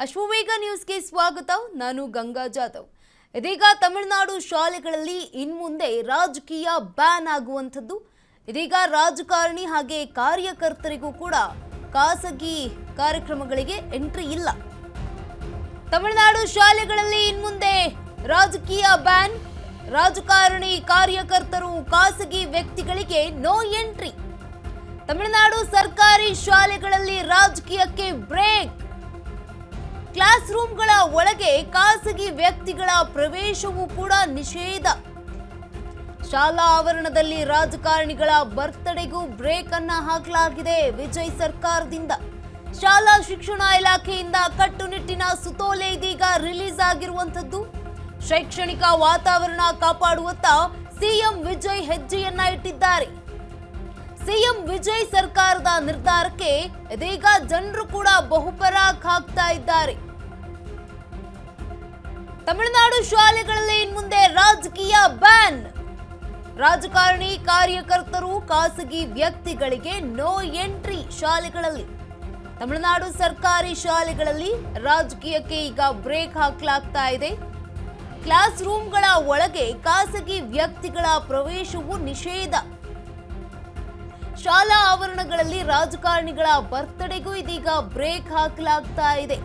ಅಶ್ವವೇಗ ನ್ಯೂಸ್ಗೆ ಸ್ವಾಗತ. ನಾನು ಗಂಗಾ ಜಾಧವ್. ಇದೀಗ ತಮಿಳುನಾಡು ಶಾಲೆಗಳಲ್ಲಿ ಇನ್ಮುಂದೆ ರಾಜಕೀಯ ಬ್ಯಾನ್ ಆಗುವಂಥದ್ದು. ಇದೀಗ ರಾಜಕಾರಣಿ ಹಾಗೆ ಕಾರ್ಯಕರ್ತರಿಗೂ ಕೂಡ ಖಾಸಗಿ ಕಾರ್ಯಕ್ರಮಗಳಿಗೆ ಎಂಟ್ರಿ ಇಲ್ಲ. ತಮಿಳುನಾಡು ಶಾಲೆಗಳಲ್ಲಿ ಇನ್ಮುಂದೆ ರಾಜಕೀಯ ಬ್ಯಾನ್. ರಾಜಕಾರಣಿ ಕಾರ್ಯಕರ್ತರು ಖಾಸಗಿ ವ್ಯಕ್ತಿಗಳಿಗೆ ನೋ ಎಂಟ್ರಿ. ತಮಿಳುನಾಡು ಸರ್ಕಾರಿ ಶಾಲೆಗಳಲ್ಲಿ ರಾಜಕೀಯಕ್ಕೆ ಬ್ರೇಕ್. ಕ್ಲಾಸ್ ರೂಮ್ಗಳ ಒಳಗೆ ಖಾಸಗಿ ವ್ಯಕ್ತಿಗಳ ಪ್ರವೇಶವೂ ಕೂಡ ನಿಷೇಧ. ಶಾಲಾ ಆವರಣದಲ್ಲಿ ರಾಜಕಾರಣಿಗಳ ಬರ್ತ್ಡೇಗೂ ಬ್ರೇಕ್ ಅನ್ನ ಹಾಕಲಾಗಿದೆ ವಿಜಯ್ ಸರ್ಕಾರದಿಂದ. ಶಾಲಾ ಶಿಕ್ಷಣ ಇಲಾಖೆಯಿಂದ ಕಟ್ಟುನಿಟ್ಟಿನ ಸುತ್ತೋಲೆ ಇದೀಗ ರಿಲೀಸ್ ಆಗಿರುವಂತದ್ದು. ಶೈಕ್ಷಣಿಕ ವಾತಾವರಣ ಕಾಪಾಡುವತ್ತ ಸಿಎಂ ವಿಜಯ್ ಹೆಜ್ಜೆಯನ್ನ ಇಟ್ಟಿದ್ದಾರೆ. ಸಿಎಂ ವಿಜಯ್ ಸರ್ಕಾರದ ನಿರ್ಧಾರಕ್ಕೆ ಇದೀಗ ಜನರು ಕೂಡ ಬಹುಪರಾಕ್ ಹಾಕ್ತಾ ಇದ್ದಾರೆ. ತಮಿಳುನಾಡು ಶಾಲೆಗಳಲ್ಲಿ ಇನ್ಮುಂದೆ ರಾಜಕೀಯ ಬ್ಯಾನ್. ರಾಜಕಾರಣಿ ಕಾರ್ಯಕರ್ತರು ಖಾಸಗಿ ವ್ಯಕ್ತಿಗಳಿಗೆ ನೋ ಎಂಟ್ರಿ ಶಾಲೆಗಳಲ್ಲಿ. ತಮಿಳುನಾಡು ಸರ್ಕಾರಿ ಶಾಲೆಗಳಲ್ಲಿ ರಾಜಕೀಯಕ್ಕೆ ಈಗ ಬ್ರೇಕ್ ಹಾಕಲಾಗ್ತಾ ಇದೆ. ಕ್ಲಾಸ್ ರೂಮ್ಗಳ ಒಳಗೆ ಖಾಸಗಿ ವ್ಯಕ್ತಿಗಳ ಪ್ರವೇಶವು ನಿಷೇಧ. ಶಾಲಾ ಆವರಣಗಳಲ್ಲಿ ರಾಜಕಾರಣಿಗಳ ಬರ್ತ್ಡೇಗೂ ಇದೀಗ ಬ್ರೇಕ್ ಹಾಕಲಾಗ್ತಾ ಇದೆ.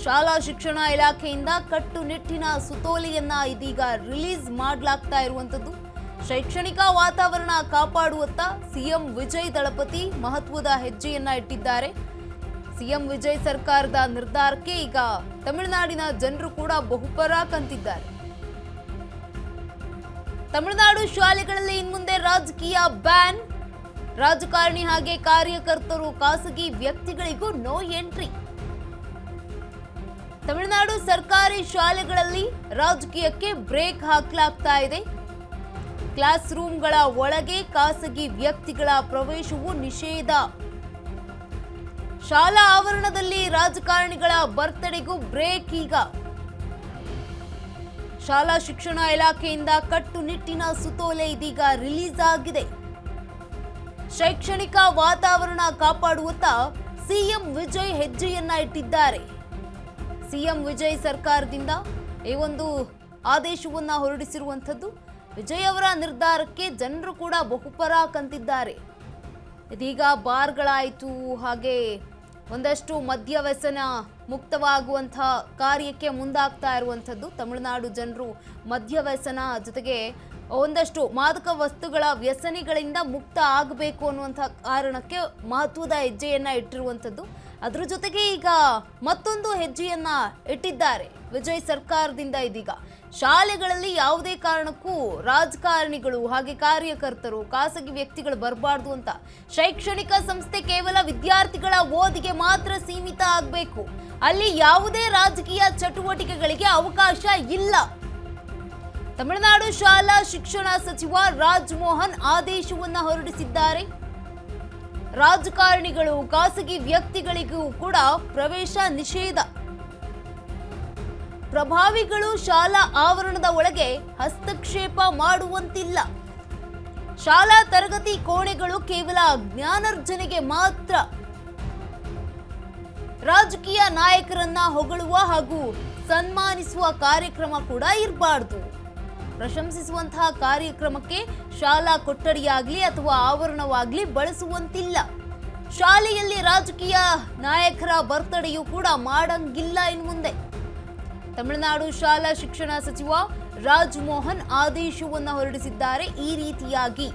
ಶಾಲಾ ಶಿಕ್ಷಣ ಇಲಾಖೆಯಿಂದ ಕಟ್ಟುನಿಟ್ಟಿನ ಸುತ್ತೋಲೆಯನ್ನ ಇದೀಗ ರಿಲೀಸ್ ಮಾಡಲಾಗ್ತಾ ಇರುವಂತದ್ದು. ಶೈಕ್ಷಣಿಕ ವಾತಾವರಣ ಕಾಪಾಡುವತ್ತ ಸಿಎಂ ವಿಜಯ್ ದಳಪತಿ ಮಹತ್ವದ ಹೆಜ್ಜೆಯನ್ನ ಇಟ್ಟಿದ್ದಾರೆ. ಸಿಎಂ ವಿಜಯ್ ಸರ್ಕಾರದ ನಿರ್ಧಾರಕ್ಕೆ ಈಗ ತಮಿಳುನಾಡಿನ ಜನರು ಕೂಡ ಬಹುಪರಾಕ್ ಅಂತಿದ್ದಾರೆ. ತಮಿಳುನಾಡು ಶಾಲೆಗಳಲ್ಲಿ ಇನ್ಮುಂದೆ ರಾಜಕೀಯ ಬ್ಯಾನ್. ರಾಜಕಾರಣಿ ಹಾಗೆ ಕಾರ್ಯಕರ್ತರು ಖಾಸಗಿ ವ್ಯಕ್ತಿಗಳಿಗೂ ನೋ ಎಂಟ್ರಿ. ತಮಿಳುನಾಡು ಸರ್ಕಾರಿ ಶಾಲೆಗಳಲ್ಲಿ ರಾಜಕೀಯಕ್ಕೆ ಬ್ರೇಕ್ ಹಾಕಲಾಗ್ತಾ ಇದೆ. ಕ್ಲಾಸ್ ರೂಮ್ಗಳ ಒಳಗೆ ಖಾಸಗಿ ವ್ಯಕ್ತಿಗಳ ಪ್ರವೇಶವು ನಿಷೇಧ. ಶಾಲಾ ಆವರಣದಲ್ಲಿ ರಾಜಕಾರಣಿಗಳ ಬರ್ತ್ಡೇಗೂ ಬ್ರೇಕ್. ಈಗ ಶಾಲಾ ಶಿಕ್ಷಣ ಇಲಾಖೆಯಿಂದ ಕಟ್ಟುನಿಟ್ಟಿನ ಸುತ್ತೋಲೆ ಇದೀಗ ರಿಲೀಸ್ ಆಗಿದೆ. ಶೈಕ್ಷಣಿಕ ವಾತಾವರಣ ಕಾಪಾಡುವತ್ತ ಸಿಎಂ ವಿಜಯ್ ಹೆಜ್ಜೆಯನ್ನ ಇಟ್ಟಿದ್ದಾರೆ. ಸಿಎಂ ವಿಜಯ್ ಸರ್ಕಾರದಿಂದ ಈ ಒಂದು ಆದೇಶವನ್ನ ಹೊರಡಿಸಿರುವಂಥದ್ದು. ವಿಜಯ್ ಅವರ ನಿರ್ಧಾರಕ್ಕೆ ಜನರು ಕೂಡ ಬಹುಪರಾಕ್ ಅಂತಿದ್ದಾರೆ. ಇದೀಗ ಬಾರ್ಗಳಾಯಿತು, ಹಾಗೆ ಒಂದಷ್ಟು ಮದ್ಯ ವ್ಯಸನ ಮುಕ್ತವಾಗುವಂಥ ಕಾರ್ಯಕ್ಕೆ ಮುಂದಾಗ್ತಾ ಇರುವಂಥದ್ದು. ತಮಿಳುನಾಡು ಜನರು ಮದ್ಯ ವ್ಯಸನ ಜೊತೆಗೆ ಒಂದಷ್ಟು ಮಾದಕ ವಸ್ತುಗಳ ವ್ಯಸನಿಗಳಿಂದ ಮುಕ್ತ ಆಗಬೇಕು ಅನ್ನುವಂಥ ಕಾರಣಕ್ಕೆ ಮಹತ್ವದ ಹೆಜ್ಜೆಯನ್ನ ಇಟ್ಟಿರುವಂಥದ್ದು. ಅದ್ರ ಜೊತೆಗೆ ಈಗ ಮತ್ತೊಂದು ಹೆಜ್ಜೆಯನ್ನ ಇಟ್ಟಿದ್ದಾರೆ ವಿಜಯ್ ಸರ್ಕಾರದಿಂದ. ಇದೀಗ ಶಾಲೆಗಳಲ್ಲಿ ಯಾವುದೇ ಕಾರಣಕ್ಕೂ ರಾಜಕಾರಣಿಗಳು ಹಾಗೆ ಕಾರ್ಯಕರ್ತರು ಖಾಸಗಿ ವ್ಯಕ್ತಿಗಳು ಬರಬಾರ್ದು ಅಂತ. ಶೈಕ್ಷಣಿಕ ಸಂಸ್ಥೆ ಕೇವಲ ವಿದ್ಯಾರ್ಥಿಗಳ ಓದಿಗೆ ಮಾತ್ರ ಸೀಮಿತ ಆಗಬೇಕು. ಅಲ್ಲಿ ಯಾವುದೇ ರಾಜಕೀಯ ಚಟುವಟಿಕೆಗಳಿಗೆ ಅವಕಾಶ ಇಲ್ಲ. ತಮಿಳುನಾಡು ಶಾಲಾ ಶಿಕ್ಷಣ ಸಚಿವ ರಾಜಮೋಹನ್ ಆದೇಶವನ್ನ ಹೊರಡಿಸಿದ್ದಾರೆ. ರಾಜಕಾರಣಿಗಳು ಖಾಸಗಿ ವ್ಯಕ್ತಿಗಳಿಗೂ ಕೂಡ ಪ್ರವೇಶ ನಿಷೇಧ. ಪ್ರಭಾವಿಗಳು ಶಾಲಾ ಆವರಣದ ಒಳಗೆ ಹಸ್ತಕ್ಷೇಪ ಮಾಡುವಂತಿಲ್ಲ. ಶಾಲಾ ತರಗತಿ ಕೋಣೆಗಳು ಕೇವಲ ಜ್ಞಾನಾರ್ಜನೆಗೆ ಮಾತ್ರ. ರಾಜಕೀಯ ನಾಯಕರನ್ನ ಹೊಗಳುವ ಹಾಗೂ ಸನ್ಮಾನಿಸುವ ಕಾರ್ಯಕ್ರಮ ಕೂಡ ಇರಬಾರ್ದು. ಪ್ರಶಂಸಿಸುವಂತಹ ಕಾರ್ಯಕ್ರಮಕ್ಕೆ ಶಾಲಾ ಕೊಠಡಿಯಾಗ್ಲಿ ಅಥವಾ ಆವರಣವಾಗ್ಲಿ ಬಳಸುವಂತಿಲ್ಲ. ಶಾಲೆಯಲ್ಲಿ ರಾಜಕೀಯ ನಾಯಕರ ಬರ್ತ್ಡೇಯೂ ಕೂಡ ಮಾಡಂಗಿಲ್ಲ ಇನ್ಮುಂದೆ. ತಮಿಳುನಾಡು ಶಾಲಾ ಶಿಕ್ಷಣ ಸಚಿವ ರಾಜಮೋಹನ್ ಆದೇಶವನ್ನು ಹೊರಡಿಸಿದ್ದಾರೆ. ಈ ರೀತಿಯಾಗಿ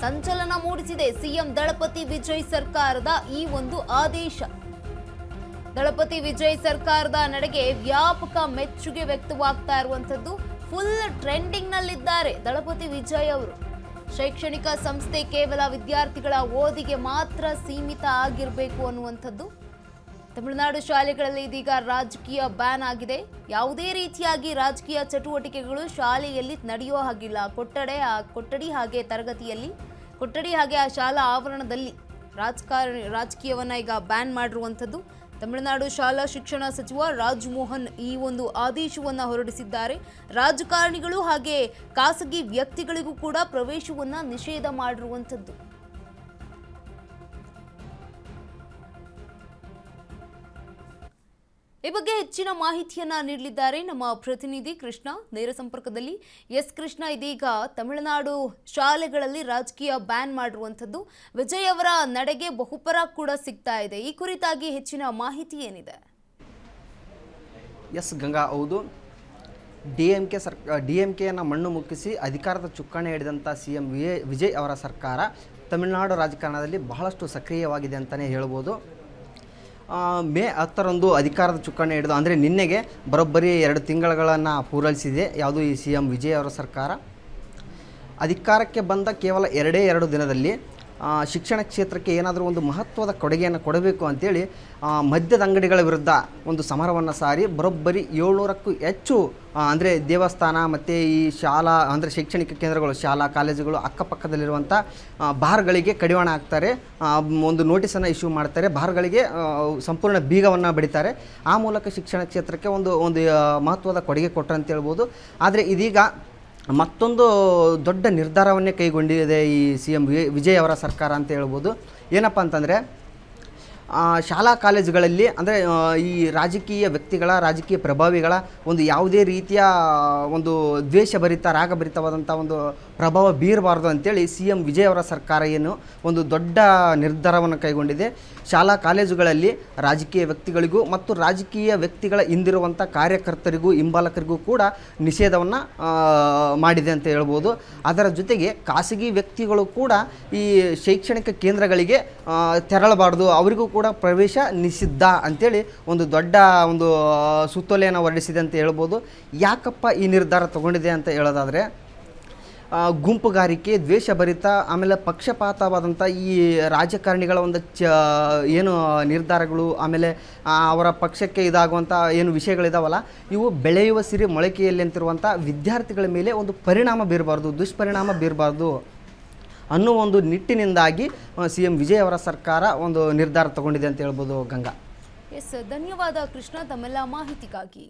ಸಂಚಲನ ಮೂಡಿಸಿದೆ ಸಿಎಂ ದಳಪತಿ ವಿಜಯ್ ಸರ್ಕಾರದ ಈ ಒಂದು ಆದೇಶ. ದಳಪತಿ ವಿಜಯ್ ಸರ್ಕಾರದ ನಡೆಗೆ ವ್ಯಾಪಕ ಮೆಚ್ಚುಗೆ ವ್ಯಕ್ತವಾಗ್ತಾ ಇರುವಂತದ್ದು. ಫುಲ್ ಟ್ರೆಂಡಿಂಗ್ ನಲ್ಲಿದ್ದಾರೆ ದಳಪತಿ ವಿಜಯ್ ಅವರು. ಶೈಕ್ಷಣಿಕ ಸಂಸ್ಥೆ ಕೇವಲ ವಿದ್ಯಾರ್ಥಿಗಳ ಓದಿಗೆ ಮಾತ್ರ ಸೀಮಿತ ಆಗಿರಬೇಕು ಅನ್ನುವಂಥದ್ದು. ತಮಿಳುನಾಡು ಶಾಲೆಗಳಲ್ಲಿ ಇದೀಗ ರಾಜಕೀಯ ಬ್ಯಾನ್ ಆಗಿದೆ. ಯಾವುದೇ ರೀತಿಯಾಗಿ ರಾಜಕೀಯ ಚಟುವಟಿಕೆಗಳು ಶಾಲೆಯಲ್ಲಿ ನಡೆಯೋ ಹಾಗಿಲ್ಲ. ಕೊಠಡಿ ಹಾಗೆ ತರಗತಿಯಲ್ಲಿ ಕೊಠಡಿ ಹಾಗೆ ಆ ಶಾಲಾ ಆವರಣದಲ್ಲಿ ರಾಜಕೀಯವನ್ನ ಈಗ ಬ್ಯಾನ್ ಮಾಡಿರುವಂಥದ್ದು. ತಮಿಳುನಾಡು ಶಾಲಾ ಶಿಕ್ಷಣ ಸಚಿವ ರಾಜಮೋಹನ್ ಈ ಒಂದು ಆದೇಶವನ್ನ ಹೊರಡಿಸಿದ್ದಾರೆ. ರಾಜಕಾರಣಿಗಳು ಹಾಗೆ ಖಾಸಗಿ ವ್ಯಕ್ತಿಗಳಿಗೂ ಕೂಡ ಪ್ರವೇಶವನ್ನ ನಿಷೇಧ ಮಾಡಿರುವಂಥದ್ದು. ಈ ಬಗ್ಗೆ ಹೆಚ್ಚಿನ ಮಾಹಿತಿಯನ್ನ ನೀಡಲಿದ್ದಾರೆ ನಮ್ಮ ಪ್ರತಿನಿಧಿ ಕೃಷ್ಣ ನೇರ ಸಂಪರ್ಕದಲ್ಲಿ. ಕೃಷ್ಣ, ಇದೀಗ ತಮಿಳುನಾಡು ಶಾಲೆಗಳಲ್ಲಿ ರಾಜಕೀಯ ಬ್ಯಾನ್ ಮಾಡಿರುವಂಥದ್ದು ವಿಜಯ್ ಅವರ ನಡೆಗೆ ಬಹುಪರ ಕೂಡ ಸಿಗ್ತಾ ಇದೆ. ಈ ಕುರಿತಾಗಿ ಹೆಚ್ಚಿನ ಮಾಹಿತಿ ಏನಿದೆ? ಗಂಗಾ, ಹೌದು. ಡಿ ಎಂ ಕೆಯನ್ನು ಮಣ್ಣು ಮುಕ್ಕಿಸಿ ಅಧಿಕಾರದ ಚುಕ್ಕಾಣಿ ಹಿಡಿದಂಥ CM ವಿಜಯ್ ಅವರ ಸರ್ಕಾರ ತಮಿಳುನಾಡು ರಾಜಕಾರಣದಲ್ಲಿ ಬಹಳಷ್ಟು ಸಕ್ರಿಯವಾಗಿದೆ ಅಂತಲೇ ಹೇಳ್ಬೋದು. ಮೇ 10ರಂದು ಅಧಿಕಾರದ ಚುಕ್ಕಾಣಿ ಹಿಡಿದು ಅಂದರೆ ನಿನ್ನೆಗೆ ಬರೋಬ್ಬರಿ 2 ತಿಂಗಳುಗಳನ್ನು ಪೂರೈಸಿದೆ ಯಾವುದು ಈ CM ವಿಜಯ್ ಅವರ ಸರ್ಕಾರ. ಅಧಿಕಾರಕ್ಕೆ ಬಂದ ಕೇವಲ 2 ದಿನದಲ್ಲಿ ಶಿಕ್ಷಣ ಕ್ಷೇತ್ರಕ್ಕೆ ಏನಾದರೂ ಒಂದು ಮಹತ್ವದ ಕೊಡುಗೆಯನ್ನು ಕೊಡಬೇಕು ಅಂತೇಳಿ ಮದ್ಯದ ಅಂಗಡಿಗಳ ವಿರುದ್ಧ ಒಂದು ಸಮರವನ್ನು ಸಾರಿ ಬರೋಬ್ಬರಿ 700ಕ್ಕೂ ಹೆಚ್ಚು ಅಂದರೆ ದೇವಸ್ಥಾನ ಮತ್ತು ಈ ಶಾಲಾ ಅಂದರೆ ಶೈಕ್ಷಣಿಕ ಕೇಂದ್ರಗಳು, ಶಾಲಾ ಕಾಲೇಜುಗಳು ಅಕ್ಕಪಕ್ಕದಲ್ಲಿರುವಂಥ ಬಾರ್ಗಳಿಗೆ ಕಡಿವಾಣ ಹಾಕ್ತಾರೆ, ಒಂದು ನೋಟಿಸನ್ನು ಇಶ್ಯೂ ಮಾಡ್ತಾರೆ, ಬಾರ್ಗಳಿಗೆ ಸಂಪೂರ್ಣ ಬೀಗವನ್ನು ಬಡಿತಾರೆ. ಆ ಮೂಲಕ ಶಿಕ್ಷಣ ಕ್ಷೇತ್ರಕ್ಕೆ ಒಂದು ಮಹತ್ವದ ಕೊಡುಗೆ ಕೊಟ್ಟರು ಅಂತ ಹೇಳ್ಬೋದು. ಆದರೆ ಇದೀಗ ಮತ್ತೊಂದು ದೊಡ್ಡ ನಿರ್ಧಾರವನ್ನೇ ಕೈಗೊಂಡಿದೆ ಈ CM ವಿಜಯ್ ಅವರ ಸರ್ಕಾರ ಅಂತ ಹೇಳ್ಬೋದು. ಏನಪ್ಪ ಅಂತಂದರೆ ಶಾಲಾ ಕಾಲೇಜುಗಳಲ್ಲಿ ಅಂದರೆ ಈ ರಾಜಕೀಯ ವ್ಯಕ್ತಿಗಳ, ರಾಜಕೀಯ ಪ್ರಭಾವಿಗಳ ಒಂದು ಯಾವುದೇ ರೀತಿಯ ಒಂದು ದ್ವೇಷಭರಿತ, ರಾಗಭರಿತವಾದಂಥ ಒಂದು ಪ್ರಭಾವ ಬೀರಬಾರ್ದು ಅಂತೇಳಿ CM ವಿಜಯ್ ಅವರ ಸರ್ಕಾರ ಏನು ಒಂದು ದೊಡ್ಡ ನಿರ್ಧಾರವನ್ನು ಕೈಗೊಂಡಿದೆ. ಶಾಲಾ ಕಾಲೇಜುಗಳಲ್ಲಿ ರಾಜಕೀಯ ವ್ಯಕ್ತಿಗಳಿಗೂ ಮತ್ತು ರಾಜಕೀಯ ವ್ಯಕ್ತಿಗಳ ಹಿಂದಿರುವಂಥ ಕಾರ್ಯಕರ್ತರಿಗೂ ಹಿಂಬಾಲಕರಿಗೂ ಕೂಡ ನಿಷೇಧವನ್ನು ಮಾಡಿದೆ ಅಂತ ಹೇಳ್ಬೋದು. ಅದರ ಜೊತೆಗೆ ಖಾಸಗಿ ವ್ಯಕ್ತಿಗಳು ಕೂಡ ಈ ಶೈಕ್ಷಣಿಕ ಕೇಂದ್ರಗಳಿಗೆ ತೆರಳಬಾರ್ದು, ಅವರಿಗೂ ಕೂಡ ಪ್ರವೇಶ ನಿಷಿದ್ಧ ಅಂಥೇಳಿ ಒಂದು ದೊಡ್ಡ ಒಂದು ಸುತ್ತೋಲೆಯನ್ನು ಹೊರಡಿಸಿದೆ ಅಂತ ಹೇಳ್ಬೋದು. ಯಾಕಪ್ಪ ಈ ನಿರ್ಧಾರ ತಗೊಂಡಿದೆ ಅಂತ ಹೇಳೋದಾದರೆ, ಗುಂಪುಗಾರಿಕೆ, ದ್ವೇಷಭರಿತ, ಆಮೇಲೆ ಪಕ್ಷಪಾತವಾದಂಥ ಈ ರಾಜಕಾರಣಿಗಳ ಒಂದು ಏನು ನಿರ್ಧಾರಗಳು, ಆಮೇಲೆ ಅವರ ಪಕ್ಷಕ್ಕೆ ಇದಾಗುವಂಥ ಏನು ವಿಷಯಗಳಿದಾವಲ್ಲ, ಇವು ಬೆಳೆಯುವ ಸಿರಿ ಮೊಳಕೆಯಲ್ಲಿ ಅಂತಿರುವಂಥ ವಿದ್ಯಾರ್ಥಿಗಳ ಮೇಲೆ ಒಂದು ಪರಿಣಾಮ ಬೀರಬಾರ್ದು, ದುಷ್ಪರಿಣಾಮ ಬೀರಬಾರ್ದು ಅನ್ನೋ ಒಂದು ನಿಟ್ಟಿನಿಂದಾಗಿ CM ವಿಜಯ್ ಅವರ ಸರ್ಕಾರ ಒಂದು ನಿರ್ಧಾರ ತಗೊಂಡಿದೆ ಅಂತ ಹೇಳ್ಬೋದು ಗಂಗಾ. ಧನ್ಯವಾದ ಕೃಷ್ಣ ತಮ್ಮೆಲ್ಲ ಮಾಹಿತಿಗಾಗಿ.